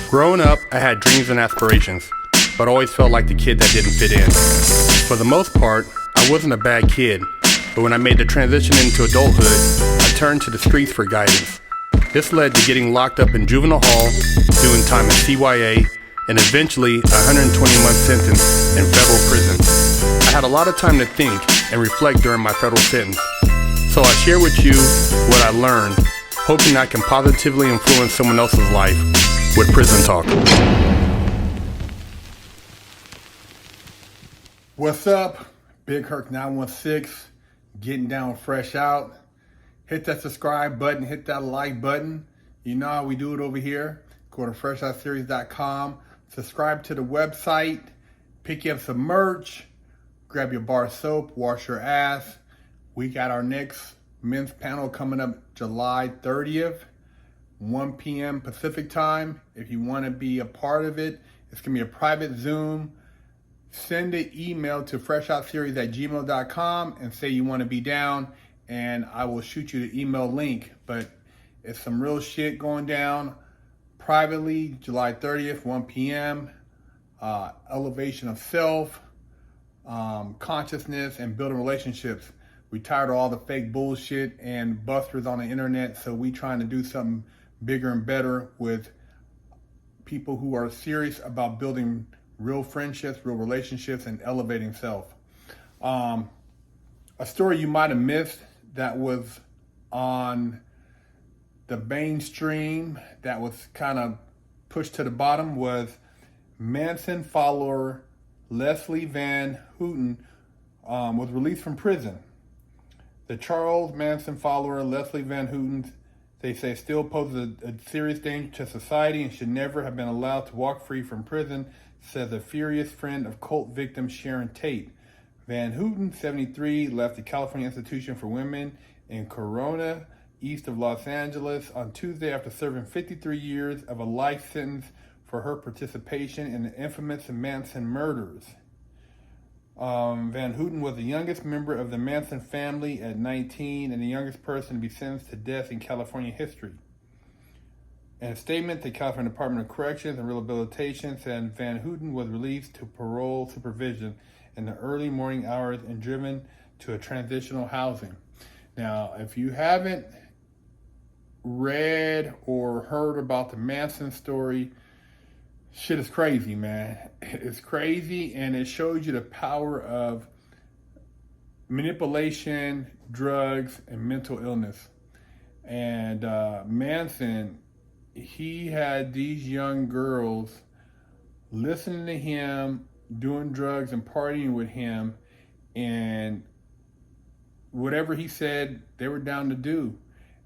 Growing up, I had dreams and aspirations, but always felt like the kid that didn't fit in. For the most part, I wasn't a bad kid, but when I made the transition into adulthood, I turned to the streets for guidance. This led to getting locked up in juvenile hall, doing time in CYA, and eventually a 120-month sentence in federal prison. I had a lot of time to think and reflect during my federal sentence, so I share with you what I learned, hoping I can positively influence someone else's life with Prison Talk. What's up? Big Herc 916, getting down fresh out. Hit that subscribe button, hit that like button. You know how we do it over here. Go to freshoutseries.com, subscribe to the website, pick you up some merch, grab your bar soap, wash your ass. We got our next men's panel coming up July 30th, 1 p.m. Pacific time. If you want to be a part of it, it's going to be a private Zoom. Send an email to freshoutseries@gmail.com and say you want to be down, and I will shoot you the email link. But it's some real shit going down privately, July 30th, 1 p.m. Elevation of self, consciousness, and building relationships. We tired of all the fake bullshit and busters on the internet, so we trying to do something bigger and better with people who are serious about building real friendships, real relationships, and elevating self. A story you might have missed that was on the mainstream, that was kind of pushed to the bottom, was Manson follower Lesile Van Houten was released from prison. The Charles Manson follower Lesile Van Houten, they say, still poses a serious danger to society and should never have been allowed to walk free from prison, says a furious friend of cult victim Sharon Tate. Van Houten, 73, left the California Institution for Women in Corona, east of Los Angeles, on Tuesday after serving 53 years of a life sentence for her participation in the infamous Manson murders. Van Houten was the youngest member of the Manson family at 19 and the youngest person to be sentenced to death in California history. In a statement, the California Department of Corrections and Rehabilitation said Van Houten was released to parole supervision in the early morning hours and driven to a transitional housing. Now, if you haven't read or heard about the Manson story, shit is crazy, man. It's crazy, and it shows you the power of manipulation, drugs, and mental illness. And Manson, he had these young girls listening to him, doing drugs and partying with him, and whatever he said, they were down to do.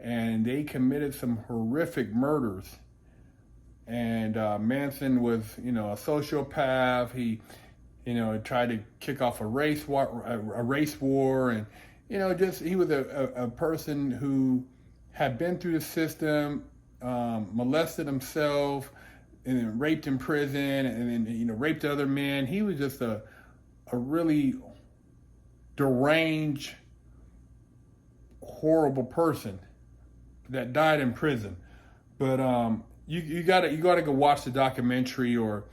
And they committed some horrific murders. And Manson was, a sociopath. He, tried to kick off a race war, and, he was a person who had been through the system, molested himself, and then raped in prison, and then, raped other men. He was just a really deranged, horrible person that died in prison. But you gotta go watch the documentary or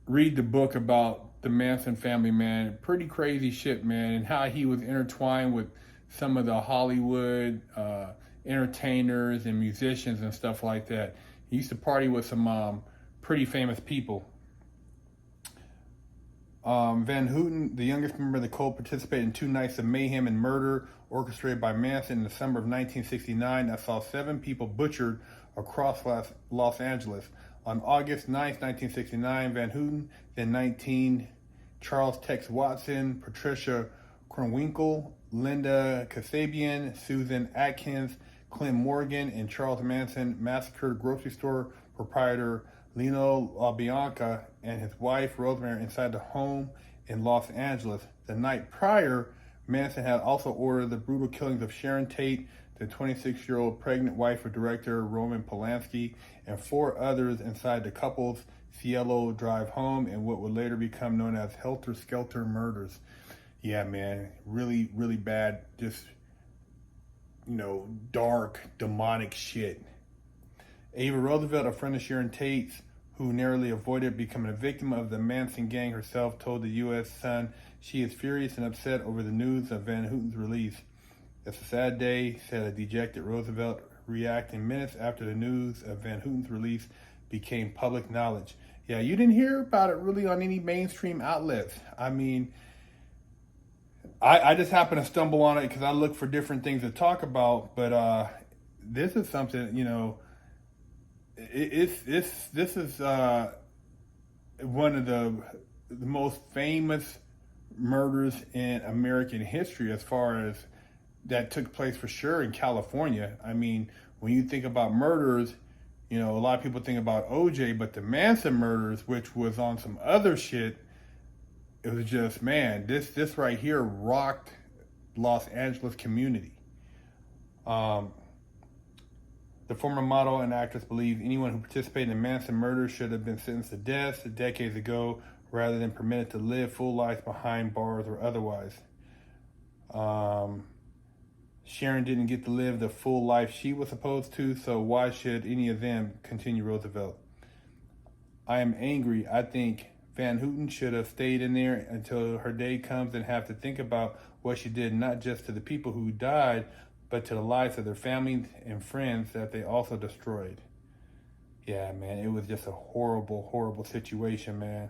read the book about the Manson family, man. Pretty crazy shit, man, and how he was intertwined with some of the Hollywood entertainers and musicians and stuff like that. He used to party with some pretty famous people. Van Houten, the youngest member of the cult, participated in 2 nights of mayhem and murder orchestrated by Manson in the summer of 1969 that saw 7 people butchered across Los Angeles. On August 9th, 1969, Van Houten, then 19, Charles Tex Watson, Patricia Kronwinkel, Linda Kasabian, Susan Atkins, Clint Morgan, and Charles Manson massacred grocery store proprietor Lino LaBianca and his wife Rosemary inside the home in Los Angeles. The night prior, Manson had also ordered the brutal killings of Sharon Tate, the 26-year-old pregnant wife of director Roman Polanski, and 4 others inside the couple's Cielo Drive home in what would later become known as Helter Skelter murders. Yeah, man, really, really bad, just, dark, demonic shit. Ava Roosevelt, a friend of Sharon Tate's, who narrowly avoided becoming a victim of the Manson gang herself, told the U.S. Sun she is furious and upset over the news of Van Houten's release. "It's a sad day," said a dejected Roosevelt, reacting minutes after the news of Van Houten's release became public knowledge. Yeah, you didn't hear about it really on any mainstream outlets. I mean, I just happened to stumble on it because I look for different things to talk about, but this is something, this is one of the most famous murders in American history, as far as that took place for sure in California. I mean, when you think about murders, a lot of people think about OJ, but the Manson murders, which was on some other shit, it was just, man, this right here rocked Los Angeles community. The former model and actress believes anyone who participated in Manson murder should have been sentenced to death decades ago, rather than permitted to live full lives behind bars or otherwise. Sharon didn't get to live the full life she was supposed to, so why should any of them? Continue Roosevelt. "I am angry. I think Van Houten should have stayed in there until her day comes and have to think about what she did, not just to the people who died, but to the lives of their families and friends that they also destroyed." Yeah, man, it was just a horrible, horrible situation, man.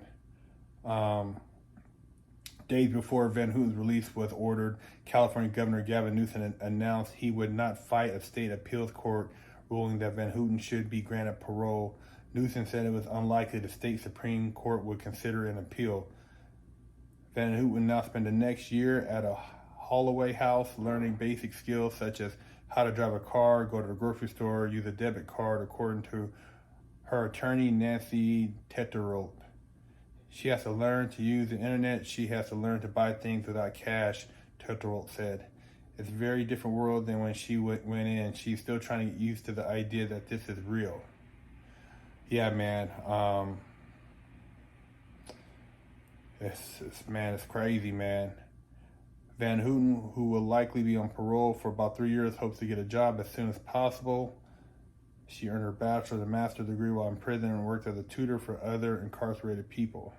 Days before Van Houten's release was ordered, California Governor Gavin Newsom announced he would not fight a state appeals court ruling that Van Houten should be granted parole. Newsom said it was unlikely the state Supreme Court would consider an appeal. Van Houten will now spend the next year at a Holloway house learning basic skills such as how to drive a car, go to the grocery store, use a debit card, according to her attorney, Nancy Teterolt. "She has to learn to use the internet. She has to learn to buy things without cash," Teterolt said. "It's a very different world than when she went in. She's still trying to get used to the idea that this is real." Yeah, man. It's crazy, man. Van Houten, who will likely be on parole for about 3 years, hopes to get a job as soon as possible. She earned her bachelor's and master's degree while in prison and worked as a tutor for other incarcerated people.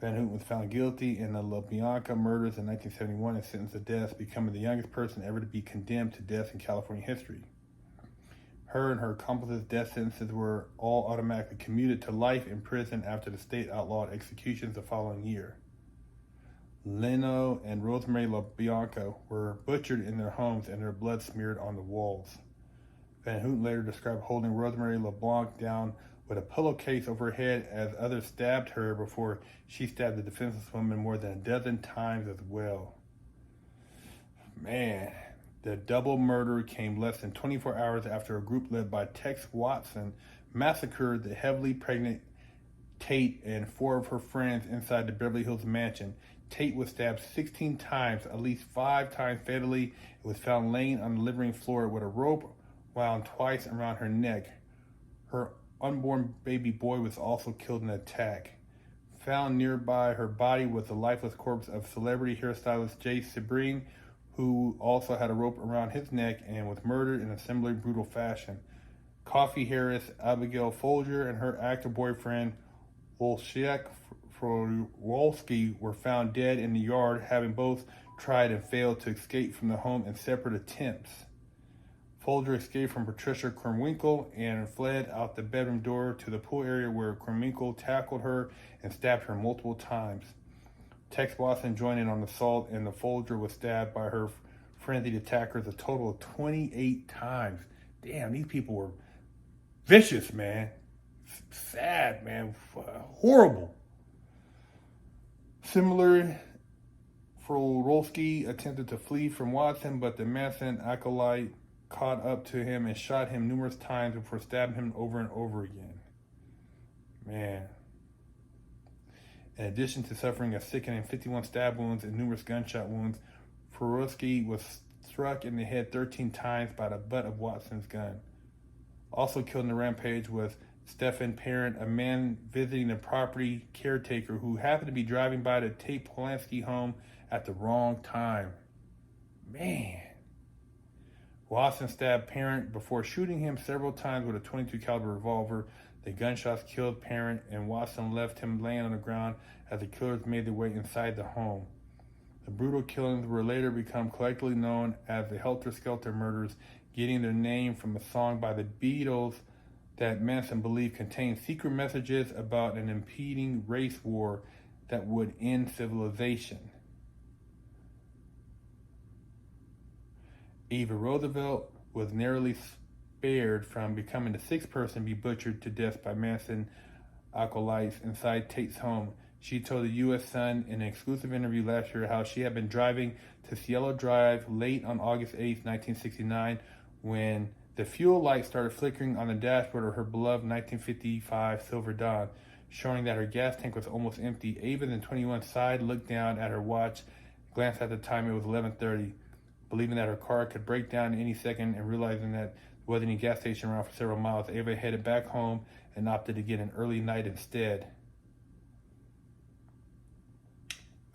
Van Houten was found guilty in the LaBianca murders in 1971 and sentenced to death, becoming the youngest person ever to be condemned to death in California history. Her and her accomplices' death sentences were all automatically commuted to life in prison after the state outlawed executions the following year. Leno and Rosemary LaBianca were butchered in their homes and their blood smeared on the walls. Van Houten later described holding Rosemary LeBlanc down with a pillowcase over her head as others stabbed her before she stabbed the defenseless woman more than a dozen times as well. Man, the double murder came less than 24 hours after a group led by Tex Watson massacred the heavily pregnant Tate and 4 of her friends inside the Beverly Hills mansion. Tate was stabbed 16 times, at least 5 times fatally, and was found laying on the living room floor with a rope wound twice around her neck. Her unborn baby boy was also killed in the attack. Found nearby her body was the lifeless corpse of celebrity hairstylist Jay Sebring, who also had a rope around his neck and was murdered in a similar brutal fashion. Coffee Harris, Abigail Folger, and her actor boyfriend Wojciech Frolski were found dead in the yard, having both tried and failed to escape from the home in separate attempts. Folger escaped from Patricia Krenwinkel and fled out the bedroom door to the pool area, where Krenwinkel tackled her and stabbed her multiple times. Tex Watson joined in on the assault, and the Folger was stabbed by her frenzied attackers a total of 28 times. Damn, these people were vicious, man. Sad, man. Horrible. Similarly, Frolski attempted to flee from Watson, but the Manson acolyte caught up to him and shot him numerous times before stabbing him over and over again. Man. In addition to suffering a sickening 51 stab wounds and numerous gunshot wounds, Frolski was struck in the head 13 times by the butt of Watson's gun. Also killed in the rampage was Stephen Parent, a man visiting the property caretaker who happened to be driving by the Tate Polanski home at the wrong time. Man. Watson stabbed Parent before shooting him several times with a .22 caliber revolver. The gunshots killed Parent, and Watson left him laying on the ground as the killers made their way inside the home. The brutal killings were later become collectively known as the Helter Skelter murders, getting their name from a song by the Beatles that Manson believed contained secret messages about an impending race war that would end civilization. Eva Roosevelt was narrowly spared from becoming the sixth person to be butchered to death by Manson acolytes inside Tate's home. She told the U.S. Sun in an exclusive interview last year how she had been driving to Cielo Drive late on August 8, 1969, when the fuel light started flickering on the dashboard of her beloved 1955 Silver Dawn, showing that her gas tank was almost empty. Ava, the 21, sighed, looked down at her watch, glanced at the time. It was 11:30. Believing that her car could break down any second and realizing that there wasn't any gas station around for several miles, Ava headed back home and opted to get an early night instead.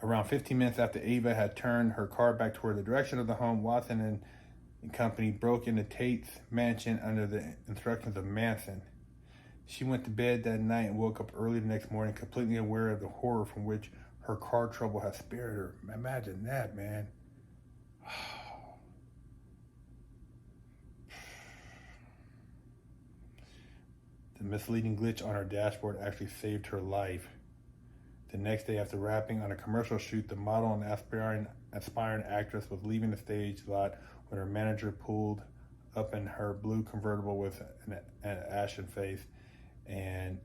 Around 15 minutes after Ava had turned her car back toward the direction of the home, Watson and company broke into Tate's mansion under the instructions of Manson. She went to bed that night and woke up early the next morning, completely aware of the horror from which her car trouble had spared her. Imagine that, man. The misleading glitch on her dashboard actually saved her life. The next day, after wrapping on a commercial shoot, the model and aspiring actress was leaving the stage lot when her manager pulled up in her blue convertible with an ashen face, and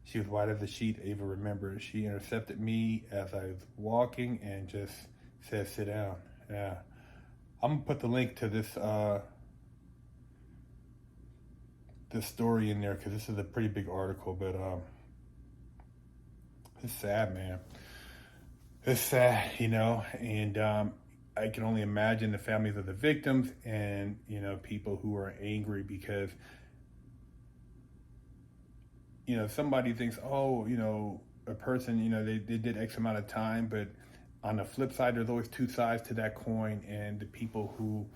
she was white as a sheet. Ava remembered. She intercepted me as I was walking and just said, "Sit down." Yeah, I'm gonna put the link to this this story in there because this is a pretty big article, but it's sad, man. It's sad, and I can only imagine the families of the victims and, people who are angry because, somebody thinks, a person, they did X amount of time, but on the flip side, there's always two sides to that coin, and the people who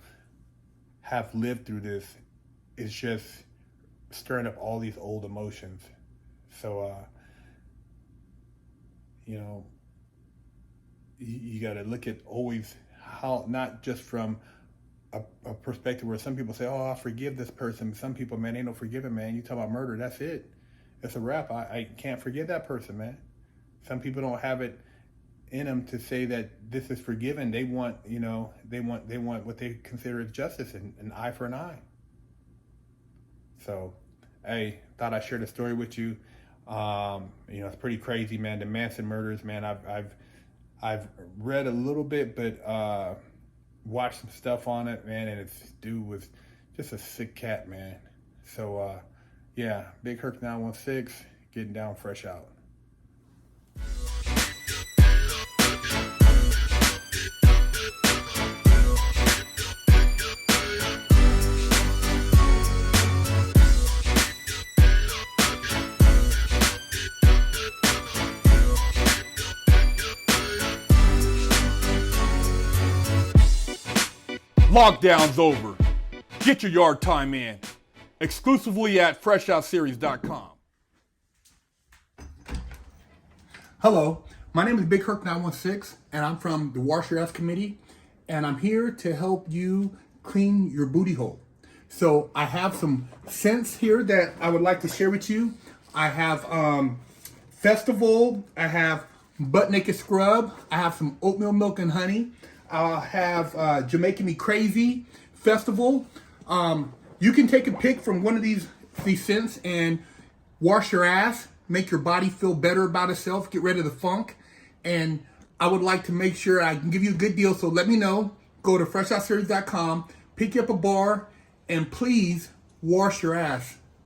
have lived through this is just stirring up all these old emotions. So, you got to look at always how, not just from a perspective where some people say, "Oh, I forgive this person." Some people, man, ain't no forgiving, man. You talk about murder, that's it. It's a wrap. I can't forgive that person, man. Some people don't have it in them to say that this is forgiven. They want, they want what they consider as justice, an eye for an eye. So, hey, thought I'd share the story with you. It's pretty crazy, man. The Manson murders, man. I've read a little bit, but watched some stuff on it, man. And dude was just a sick cat, man. So, yeah, Big Herc 916, getting down fresh out. Lockdown's over. Get your yard time in. Exclusively at FreshOutSeries.com. Hello, my name is Big Herc 916, and I'm from the Wash Your Ass Committee, and I'm here to help you clean your booty hole. So I have some scents here that I would like to share with you. I have Festival, I have Butt Naked Scrub, I have some Oatmeal Milk and Honey, I have Jamaican Me Crazy, Festival. You can take a pick from one of these scents and wash your ass, make your body feel better about itself, get rid of the funk. And I would like to make sure I can give you a good deal, so let me know. Go to FreshOutSeries.com, pick you up a bar, and please wash your ass.